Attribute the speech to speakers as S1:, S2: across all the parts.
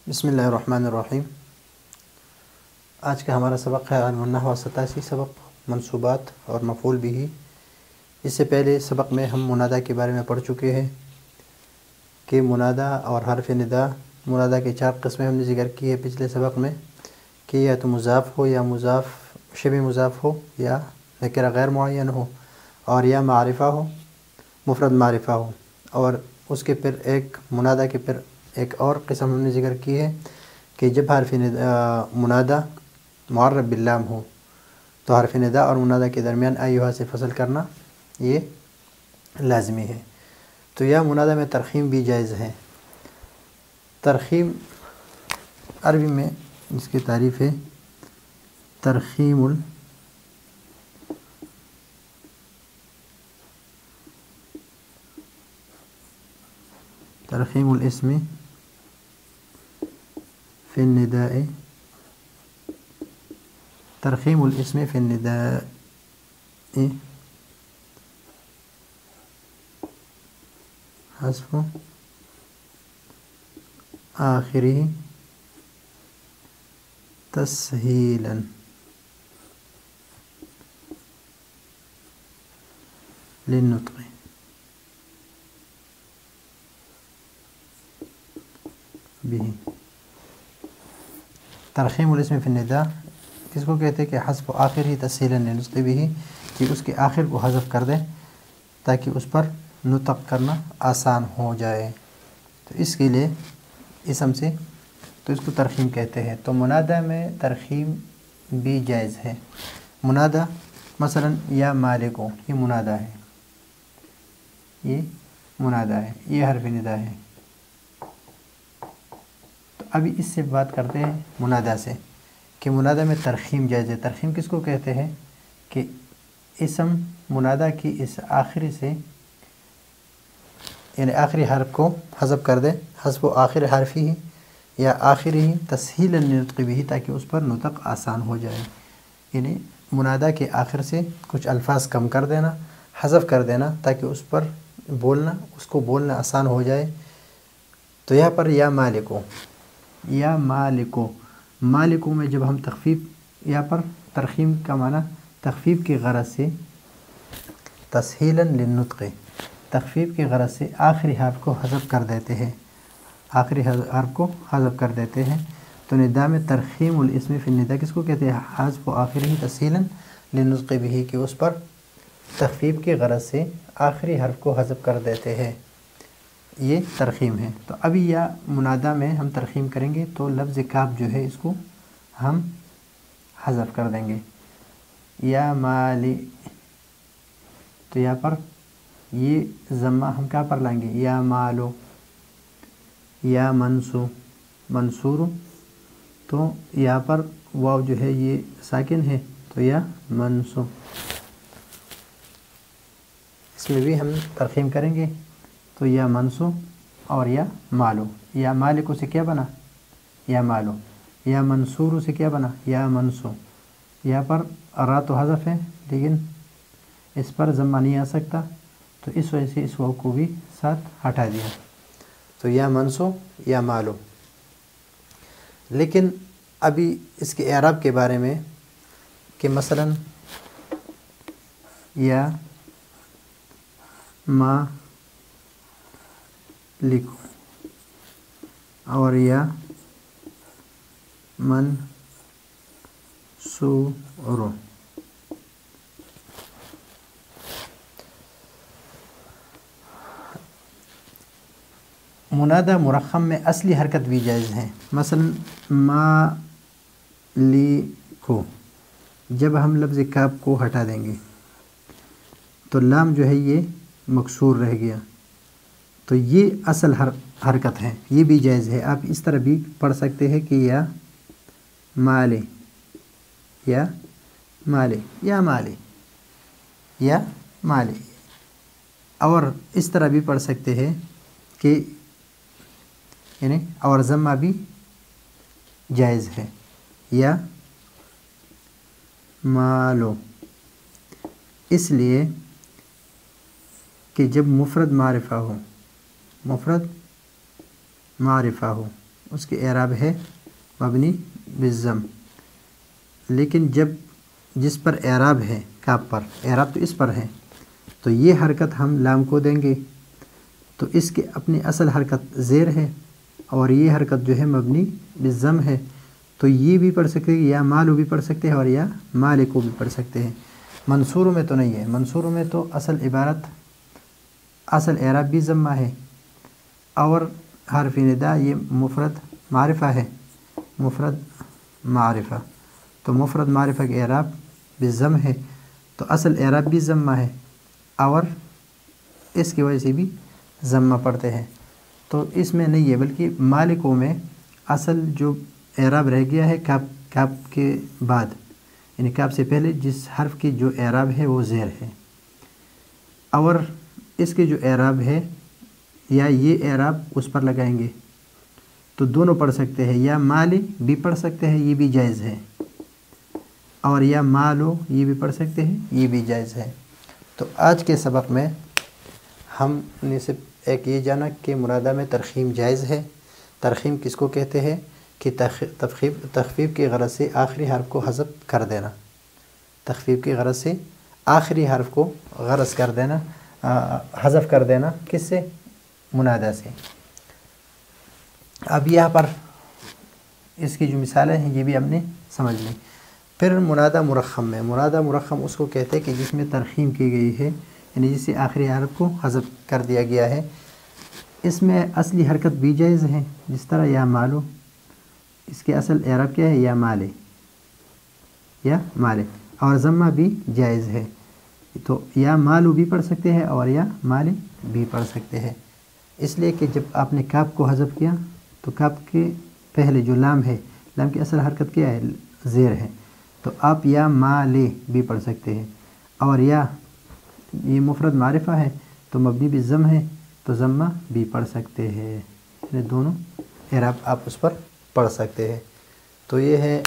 S1: بسم اللہ الرحمن الرحیم۔ آج کا ہمارا سبق ہے علم النحو 87 سبق منصوبات اور مفعول بھی۔ اس سے پہلے سبق میں ہم منادہ کے بارے میں پڑھ چکے ہیں کہ منادہ اور حرف ندا، منادہ کے 4 قسمیں ہم نے ذکر کی ہے پچھلے سبق میں، کہ یا تو مضاف ہو یا مضاف شبہ مضاف ہو یا نکرہ غیر معین ہو، اور یا معرفہ ہو مفرد معرفہ ہو، اور اس کے پھر ایک منادہ کے پھر ایک اور قسم ہم نے ذکر کی ہے کہ جب حرف منادہ معرب باللام ہو تو حرف ندا اور منادہ کے درمیان ایھا سے فصل کرنا یہ لازمی ہے۔ تو یا منادہ میں ترخیم بھی جائز ہے۔ ترخیم عربی میں اس کی تعریف ہے ترخیم الاسم فی النداء، ترخیم الاسم فی النداء حذف آخری تسہیلا للنطق۔ ترخیم الاسم فی النداء کس کو کہتے ہیں کہ حذف آخری تسہیلا للنطق بھی، کہ اس کے آخر کو حذف کر دیں تاکہ اس پر نطق کرنا آسان ہو جائے، تو اس کے لیے اسم سے تو اس کو ترخیم کہتے ہیں۔ تو منادہ میں ترخیم بھی جائز ہے۔ منادہ مثلا یا مالکو، یہ منادہ ہے، یہ منادہ ہے، یہ حرف ندا ہے۔ تو ابھی اس سے بات کرتے ہیں منادہ سے کہ منادہ میں ترخیم جائز ہے۔ ترخیم کس کو کہتے ہیں کہ اسم منادہ کی اس آخری سے یعنی آخری حرف کو حذف کر دے، حذف آخر حرف ہی یا آخری ہی تسہیلا للنطق بھی، تاکہ اس پر نطق آسان ہو جائے، یعنی منادہ کے آخر سے کچھ الفاظ کم کر دینا، حذف کر دینا تاکہ اس پر بولنا، اس کو بولنا آسان ہو جائے۔ تو یہاں پر یا مالکو، یا مالکو، مالکو میں جب ہم تخفیف، یہاں پر ترخیم کا معنی تخفیف کی غرض سے تسہیلا للنطق، تخفیف کی غرض سے آخری حرف کو حذف کر دیتے ہیں، آخری حرف کو حذف کر دیتے ہیں۔ تو ندا میں ترخیم الاسم فی النداء کس کو کہتے ہیں؟ حذف آخری تسہیلا للنطق بھی، کہ اس پر تخفیف کی غرض سے آخری حرف کو حذف کر دیتے ہیں، یہ ترخیم ہے۔ تو ابھی یا منادہ میں ہم ترخیم کریں گے تو لفظ کاف جو ہے اس کو ہم حذف کر دیں گے، یا مالی، تو یہاں پر یہ ضمہ ہم کہاں پر لائیں گے؟ یا مالو، یا منسو، منصور، تو یہاں پر واو جو ہے یہ ساکن ہے، تو یا منسو، اس میں بھی ہم ترخیم کریں گے تو یا منسو اور یا مالو۔ یا مالکو سے کیا بنا؟ یا مالو۔ یا منصور سے کیا بنا؟ یا منسو۔ یہاں پر را تو حذف ہے لیکن اس پر ضمہ نہیں آ سکتا، تو اس وجہ سے اس واو کو بھی ساتھ ہٹا دیا، تو یا منسو یا مالو۔ لیکن ابھی اس کے اعراب کے بارے میں کہ مثلا یا ما لکھو اور یا من سورو، منادہ مرخم میں اصلی حرکت بھی جائز ہے۔ مثلا ما لکھو، جب ہم لفظ کاف کو ہٹا دیں گے تو لام جو ہے یہ مکسور رہ گیا، تو یہ اصل حرکت ہے، یہ بھی جائز ہے۔ آپ اس طرح بھی پڑھ سکتے ہیں کہ یا مالے، یا مالے، یا مالے، یا مالے، اور اس طرح بھی پڑھ سکتے ہیں کہ یعنی اور ضمہ بھی جائز ہے، یا مالو، اس لیے کہ جب مفرد معرفہ ہو، مفرد معرفہ ہو اس کے اعراب ہے مبنی بالضم، لیکن جس پر اعراب ہے کاف پر، اعراب تو اس پر ہے، تو یہ حرکت ہم لام کو دیں گے، تو اس کے اپنی اصل حرکت زیر ہے اور یہ حرکت جو ہے مبنی بالضم ہے، تو یہ بھی پڑھ سکتے ہیں، یا مالو بھی پڑھ سکتے ہیں اور یا مالکو بھی پڑھ سکتے ہیں۔ منصوروں میں تو نہیں ہے، منصوروں میں تو اصل عبارت اصل اعراب بھی ضمہ ہے اور حرف ندا یہ مفرد معرفہ ہے، مفرد معرفہ، تو مفرد معرفہ کے اعراب بالضم ہے، تو اصل اعراب بھی ضمہ ہے اور اس کی وجہ سے بھی ضمہ پڑھتے ہیں۔ تو اس میں نہیں ہے، بلکہ مالکوں میں اصل جو اعراب رہ گیا ہے کاف کے بعد، یعنی کاف سے پہلے جس حرف کی جو اعراب ہے وہ زیر ہے، اور اس کے جو اعراب ہے یا یہ اعراب اس پر لگائیں گے تو دونوں پڑھ سکتے ہیں، یا مالی بھی پڑھ سکتے ہیں، یہ بھی جائز ہے، اور یا مالو یہ بھی پڑھ سکتے ہیں، یہ بھی جائز ہے۔ تو آج کے سبق میں ہم نے صرف ایک یہ جانا کہ مرادہ میں ترخیم جائز ہے۔ ترخیم کس کو کہتے ہیں؟ کہ تخفیف کی غرض سے آخری حرف کو حذف کر دینا، تخفیف کی غرض سے آخری حرف کو غرض کر دینا، حذف کر دینا، کس سے؟ منادہ سے۔ اب یہاں پر اس کی جو مثالیں ہیں یہ بھی ہم نے سمجھ لیں۔ پھر منادہ مرخم میں، منادہ مرخم اس کو کہتے ہیں کہ جس میں ترخیم کی گئی ہے، یعنی جس سے آخری حرف کو حذف کر دیا گیا ہے، اس میں اصلی حرکت بھی جائز ہے، جس طرح یا مالو، اس کے اصل اعراب کیا ہے؟ یا مالے، یا مالے، اور ضمہ بھی جائز ہے، تو یا مالو بھی پڑھ سکتے ہیں اور یا مالے بھی پڑھ سکتے ہیں، اس لیے کہ جب آپ نے کاف کو حذف کیا تو کاف کے پہلے جو لام ہے، لام کی اصل حرکت کیا ہے؟ زیر ہے، تو آپ یا مالے بھی پڑھ سکتے ہیں، اور یا یہ مفرد معرفہ ہے تو مبنی بالضم ہے تو ضمہ بھی پڑھ سکتے ہیں، یعنی دونوں اعراب آپ اس پر پڑھ سکتے ہیں۔ تو یہ ہے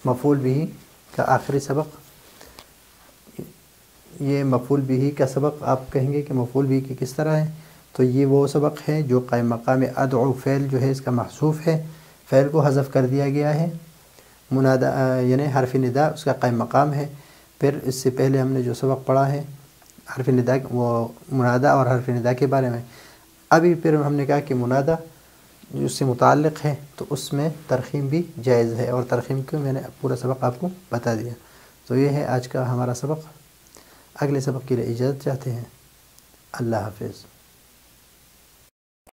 S1: مفعول بہ کا آخری سبق۔ یہ مفعول بہ کا سبق آپ کہیں گے کہ مفعول بہ کی کس طرح ہے؟ تو یہ وہ سبق ہے جو قائم مقام ادعو، فعل جو ہے اس کا محذوف ہے، فعل کو حذف کر دیا گیا ہے، منادہ یعنی حرف ندا اس کا قائم مقام ہے۔ پھر اس سے پہلے ہم نے جو سبق پڑھا ہے حرف ندا، وہ منادہ اور حرف ندا کے بارے میں، ابھی پھر ہم نے کہا کہ منادہ جو اس سے متعلق ہے تو اس میں ترخیم بھی جائز ہے، اور ترخیم کو میں نے پورا سبق آپ کو بتا دیا۔ تو یہ ہے آج کا ہمارا سبق۔ اگلے سبق کے لیے اجازت چاہتے ہیں۔ اللہ حافظ۔